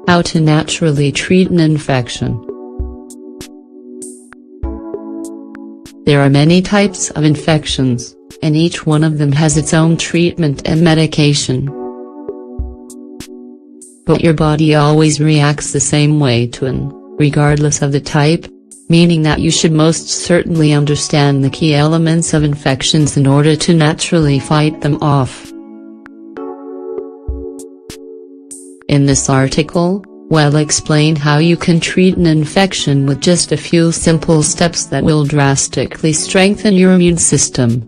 How to naturally treat an infection. There are many types of infections, and each one of them has its own treatment and medication. But your body always reacts the same way to an, regardless of the type, meaning that you should most certainly understand the key elements of infections in order to naturally fight them off. In this article, we'll explain how you can treat an infection with just a few simple steps that will drastically strengthen your immune system.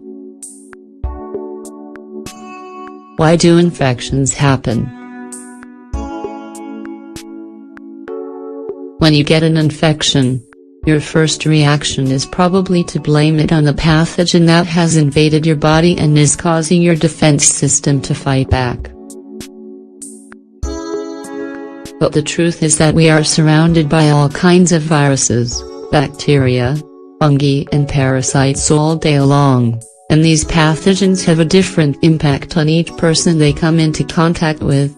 Why do infections happen? When you get an infection, your first reaction is probably to blame it on the pathogen that has invaded your body and is causing your defense system to fight back. But the truth is that we are surrounded by all kinds of viruses, bacteria, fungi and parasites all day long, and these pathogens have a different impact on each person they come into contact with.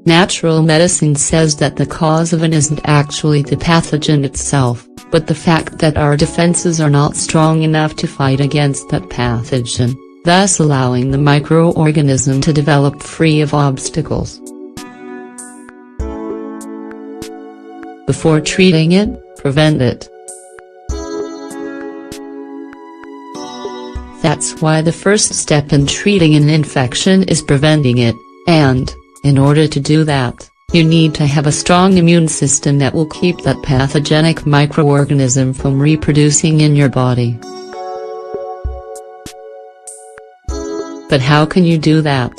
Natural medicine says that the cause of it isn't actually the pathogen itself, but the fact that our defenses are not strong enough to fight against that pathogen, thus allowing the microorganism to develop free of obstacles. Before treating it, prevent it. That's why the first step in treating an infection is preventing it, and, in order to do that, you need to have a strong immune system that will keep that pathogenic microorganism from reproducing in your body. But how can you do that?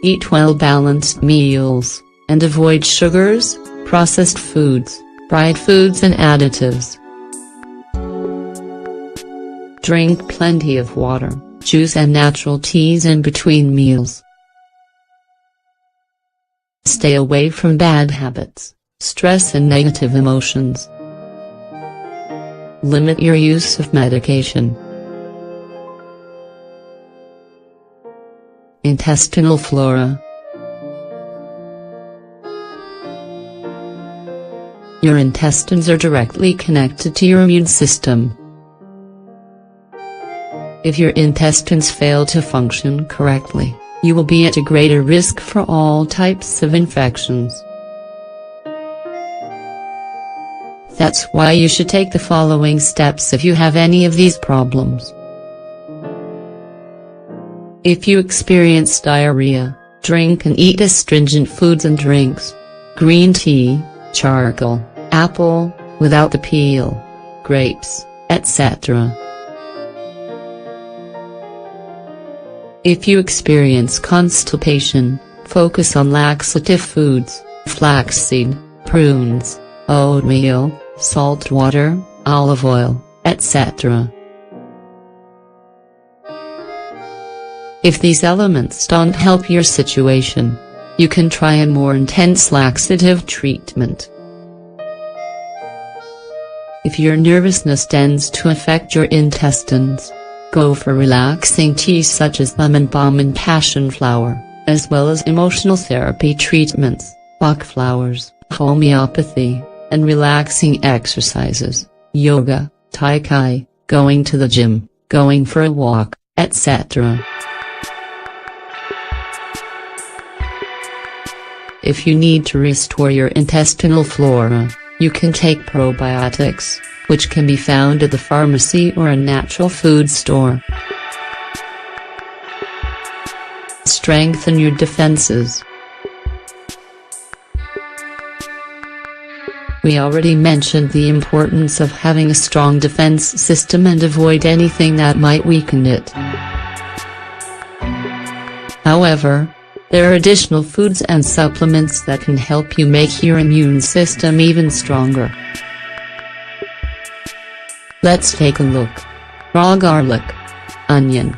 Eat well-balanced meals, and avoid sugars, processed foods, fried foods and additives. Drink plenty of water, juice and natural teas in between meals. Stay away from bad habits, stress and negative emotions. Limit your use of medication. Intestinal flora. Your intestines are directly connected to your immune system. If your intestines fail to function correctly, you will be at a greater risk for all types of infections. That's why you should take the following steps if you have any of these problems. If you experience diarrhea, drink and eat astringent foods and drinks, green tea, charcoal, apple, without the peel, grapes, etc. If you experience constipation, focus on laxative foods, flaxseed, prunes, oatmeal, salt water, olive oil, etc. If these elements don't help your situation, you can try a more intense laxative treatment. If your nervousness tends to affect your intestines, go for relaxing teas such as lemon balm and passion flower, as well as emotional therapy treatments, Bach flowers, homeopathy, and relaxing exercises, yoga, tai chi, going to the gym, going for a walk, etc. If you need to restore your intestinal flora, you can take probiotics, which can be found at the pharmacy or a natural food store. Strengthen your defenses. We already mentioned the importance of having a strong defense system and avoid anything that might weaken it. However, there are additional foods and supplements that can help you make your immune system even stronger. Let's take a look. Raw garlic, onion,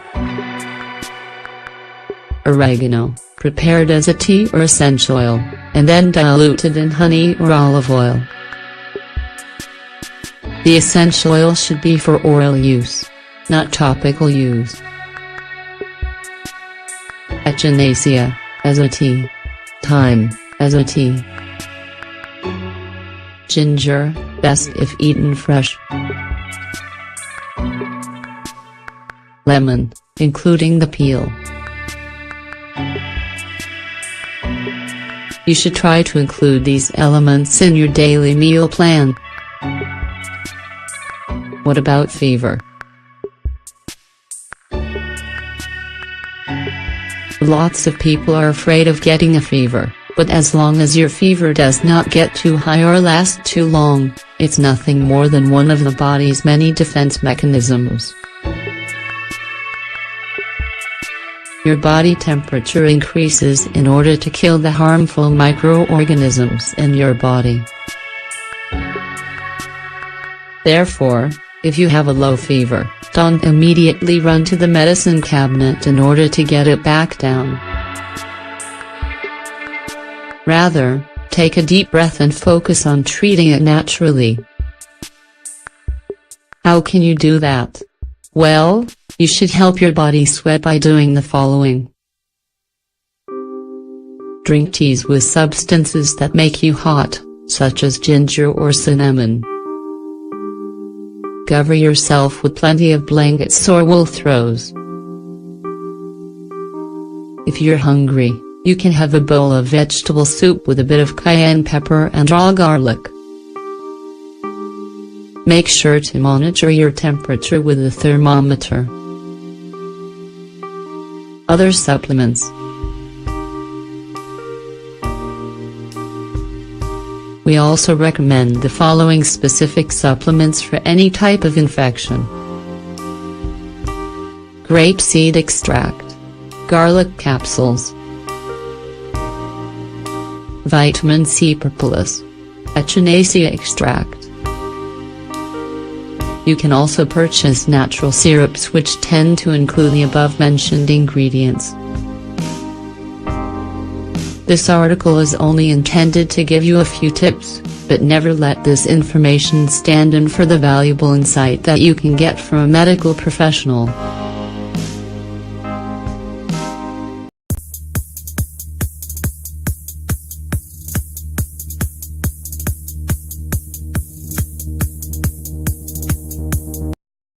oregano, prepared as a tea or essential oil, and then diluted in honey or olive oil. The essential oil should be for oral use. not topical use. Echinacea, as a tea. Thyme, as a tea. Ginger, best if eaten fresh. Lemon, including the peel. You should try to include these elements in your daily meal plan. What about fever? Lots of people are afraid of getting a fever, but as long as your fever does not get too high or last too long, it's nothing more than one of the body's many defense mechanisms. Your body temperature increases in order to kill the harmful microorganisms in your body. Therefore, if you have a low fever, don't immediately run to the medicine cabinet in order to get it back down. Rather, take a deep breath and focus on treating it naturally. How can you do that? Well, you should help your body sweat by doing the following. Drink teas with substances that make you hot, such as ginger or cinnamon. Cover yourself with plenty of blankets or wool throws. If you're hungry, you can have a bowl of vegetable soup with a bit of cayenne pepper and raw garlic. Make sure to monitor your temperature with a thermometer. Other supplements. We also recommend the following specific supplements for any type of infection. Grapeseed extract. Garlic capsules. Vitamin C propolis. Echinacea extract. You can also purchase natural syrups which tend to include the above-mentioned ingredients. This article is only intended to give you a few tips, but never let this information stand in for the valuable insight that you can get from a medical professional.